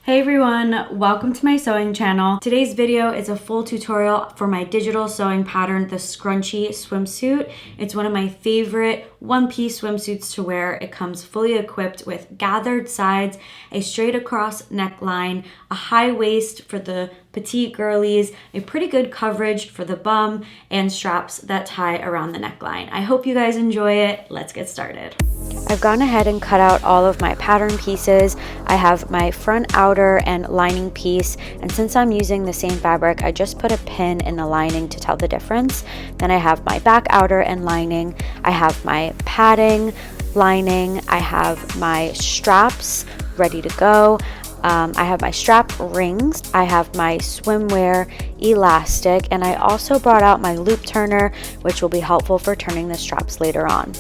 Hey everyone, welcome to my sewing channel. Today's video is a full tutorial for my digital sewing pattern, the Scrunchie Swimsuit. It's one of my favorite one-piece swimsuits to wear. It comes fully equipped with gathered sides, a straight across neckline, a high waist for the petite girlies, a pretty good coverage for the bum, and straps that tie around the neckline. I hope you guys enjoy it. Let's get started. I've gone ahead and cut out all of my pattern pieces. I have my front outer and lining piece, and since I'm using the same fabric, I just put a pin in the lining to tell the difference. Then I have my back outer and lining. I have my padding, lining. I have my straps ready to go. I have my strap rings, I have my swimwear elastic, and I also brought out my loop turner, which will be helpful for turning the straps later on.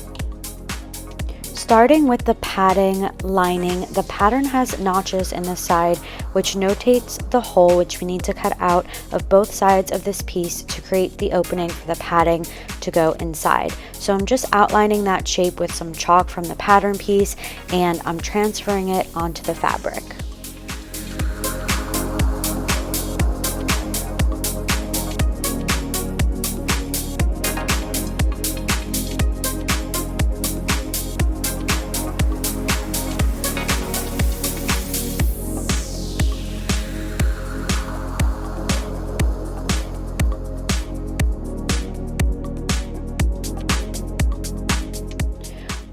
Starting with the padding lining, the pattern has notches in the side, which notates the hole which we need to cut out of both sides of this piece to create the opening for the padding to go inside. So I'm just outlining that shape with some chalk from the pattern piece, and I'm transferring it onto the fabric.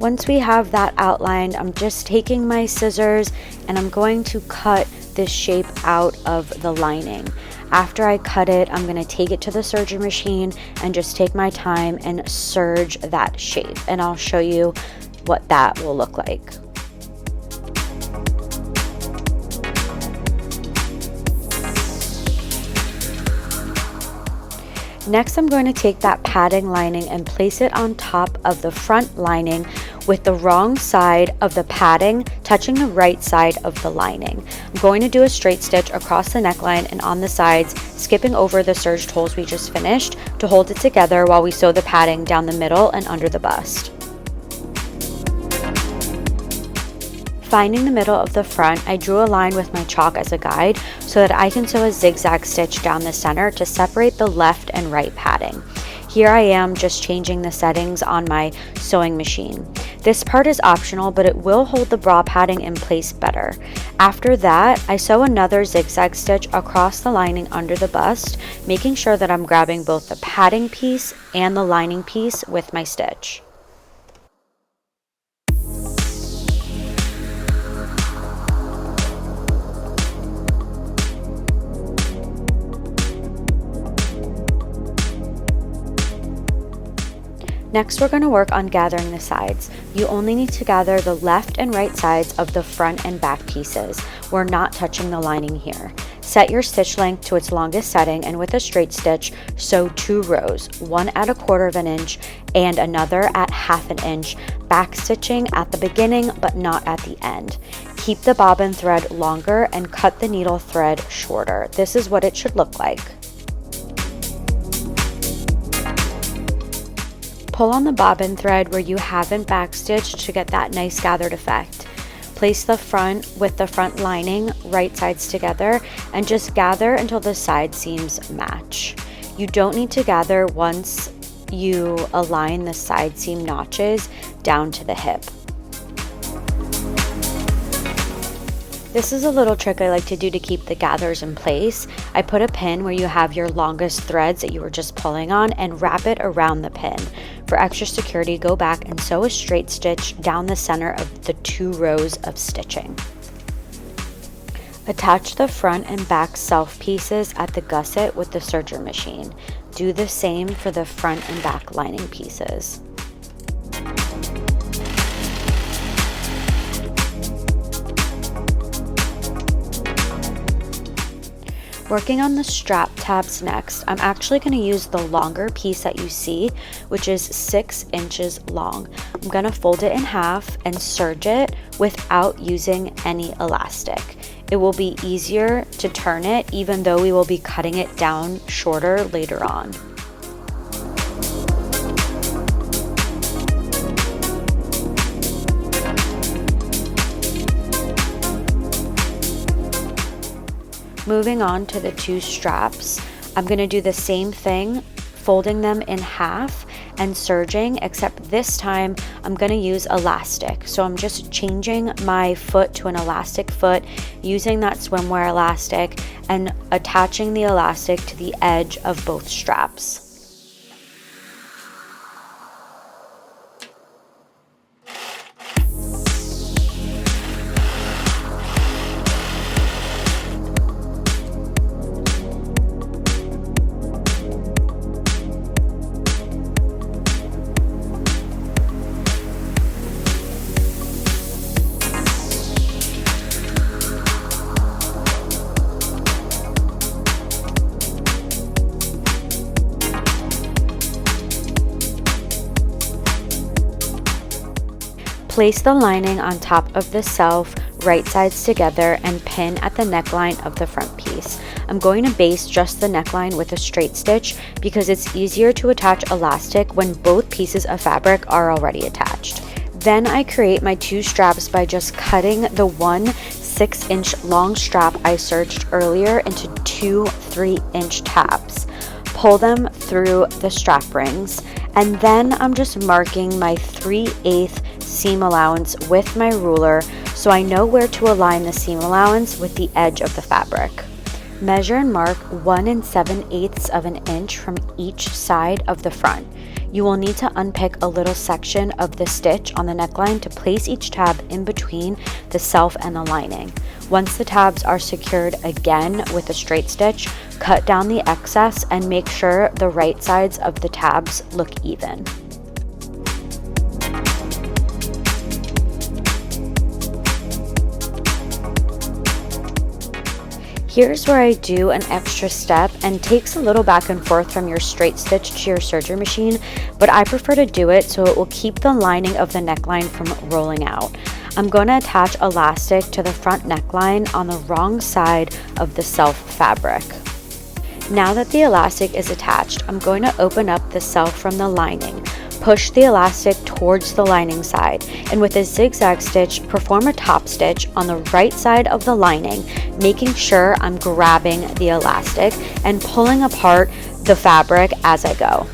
Once we have that outlined, I'm just taking my scissors and I'm going to cut this shape out of the lining. After I cut it, I'm going to take it to the serger machine and just take my time and serge that shape. And I'll show you what that will look like. Next, I'm going to take that padding lining and place it on top of the front lining with the wrong side of the padding touching the right side of the lining. I'm going to do a straight stitch across the neckline and on the sides, skipping over the serged holes we just finished to hold it together while we sew the padding down the middle and under the bust. Finding the middle of the front, I drew a line with my chalk as a guide so that I can sew a zigzag stitch down the center to separate the left and right padding. Here I am just changing the settings on my sewing machine. This part is optional, but it will hold the bra padding in place better. After that, I sew another zigzag stitch across the lining under the bust, making sure that I'm grabbing both the padding piece and the lining piece with my stitch. Next, we're going to work on gathering the sides. You only need to gather the left and right sides of the front and back pieces. We're not touching the lining here. Set your stitch length to its longest setting, and with a straight stitch, sew 2 rows, one at 1/4 inch and another at 1/2 inch, back stitching at the beginning but not at the end. Keep the bobbin thread longer and cut the needle thread shorter. This is what it should look like. Pull on the bobbin thread where you haven't backstitched to get that nice gathered effect. Place the front with the front lining, right sides together, and just gather until the side seams match. You don't need to gather once you align the side seam notches down to the hip. This is a little trick I like to do to keep the gathers in place. I put a pin where you have your longest threads that you were just pulling on and wrap it around the pin. For extra security, go back and sew a straight stitch down the center of the 2 rows of stitching. Attach the front and back self pieces at the gusset with the serger machine. Do the same for the front and back lining pieces. Working on the strap tabs next, I'm actually going to use the longer piece that you see, which is 6 inches long. I'm going to fold it in half and serge it without using any elastic. It will be easier to turn it even though we will be cutting it down shorter later on. Moving on to the two straps, I'm going to do the same thing, folding them in half and serging, except this time I'm going to use elastic. So I'm just changing my foot to an elastic foot, using that swimwear elastic and attaching the elastic to the edge of both straps. Place the lining on top of the self, right sides together, and pin at the neckline of the front piece. I'm going to baste just the neckline with a straight stitch because it's easier to attach elastic when both pieces of fabric are already attached. Then I create my two straps by just cutting the one 6-inch long strap I serged earlier into two 3-inch tabs. Pull them through the strap rings, and then I'm just marking my 3/8 seam allowance with my ruler so I know where to align the seam allowance with the edge of the fabric. Measure and mark 1 7/8 of an inch from each side of the front. You will need to unpick a little section of the stitch on the neckline to place each tab in between the self and the lining. Once the tabs are secured again with a straight stitch, cut down the excess and make sure the right sides of the tabs look even. Here's where I do an extra step and takes a little back and forth from your straight stitch to your serger machine, but I prefer to do it so it will keep the lining of the neckline from rolling out. I'm going to attach elastic to the front neckline on the wrong side of the self fabric. Now that the elastic is attached, I'm going to open up the self from the lining. Push the elastic towards the lining side, and with a zigzag stitch, perform a top stitch on the right side of the lining, making sure I'm grabbing the elastic and pulling apart the fabric as I go.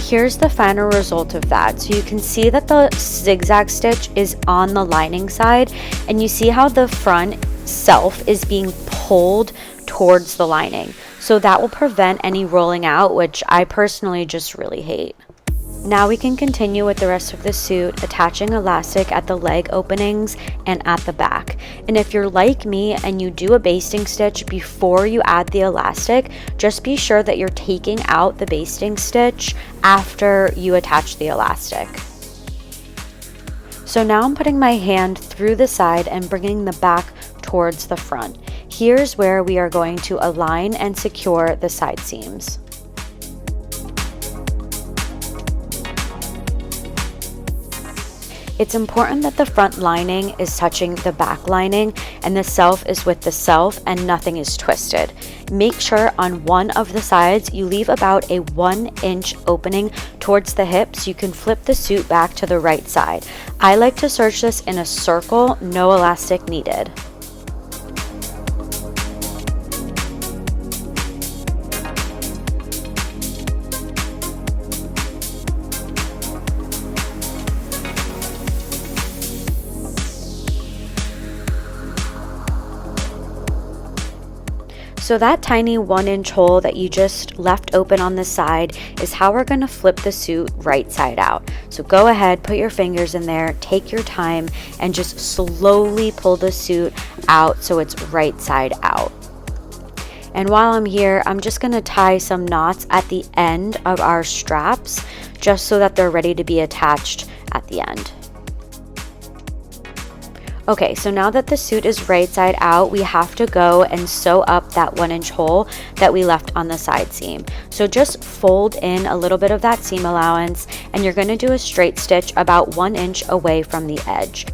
Here's the final result of that. So you can see that the zigzag stitch is on the lining side, and you see how the front self is being pulled towards the lining. So that will prevent any rolling out, which I personally just really hate. Now we can continue with the rest of the suit, attaching elastic at the leg openings and at the back. And if you're like me and you do a basting stitch before you add the elastic, just be sure that you're taking out the basting stitch after you attach the elastic. So now I'm putting my hand through the side and bringing the back towards the front. Here's where we are going to align and secure the side seams. It's important that the front lining is touching the back lining and the self is with the self and nothing is twisted. Make sure on one of the sides you leave about a 1-inch opening towards the hip so you can flip the suit back to the right side. I like to serge this in a circle, no elastic needed. So that tiny 1-inch hole that you just left open on the side is how we're going to flip the suit right side out. So go ahead, put your fingers in there, take your time, and just slowly pull the suit out so it's right side out. And while I'm here, I'm just going to tie some knots at the end of our straps just so that they're ready to be attached at the end. Okay, so now that the suit is right side out, we have to go and sew up that 1-inch hole that we left on the side seam. So just fold in a little bit of that seam allowance, and you're going to do a straight stitch about 1 inch away from the edge.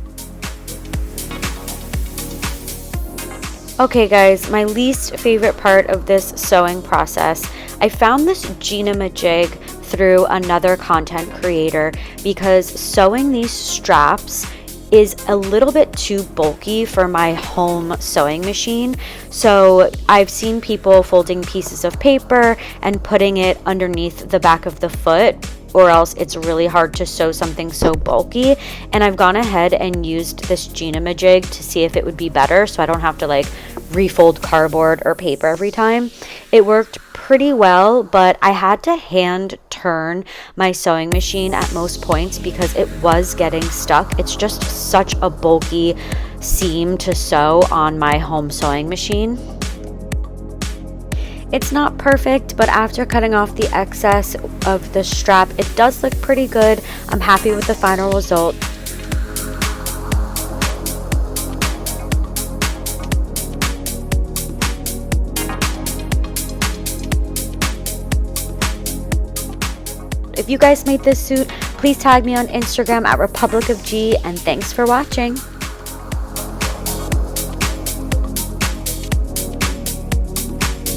Okay guys, my least favorite part of this sewing process. I found this Gina-majig through another content creator because sewing these straps is a little bit too bulky for my home sewing machine. So I've seen people folding pieces of paper and putting it underneath the back of the foot, or else it's really hard to sew something so bulky. And I've gone ahead and used this Jig to see if it would be better, so I don't have to like refold cardboard or paper every time. It worked pretty well, but I had to hand turn my sewing machine at most points because it was getting stuck. It's just such a bulky seam to sew on my home sewing machine. It's not perfect, but after cutting off the excess of the strap, it does look pretty good. I'm happy with the final result. If you guys made this suit, please tag me on Instagram at Republic of G, and thanks for watching.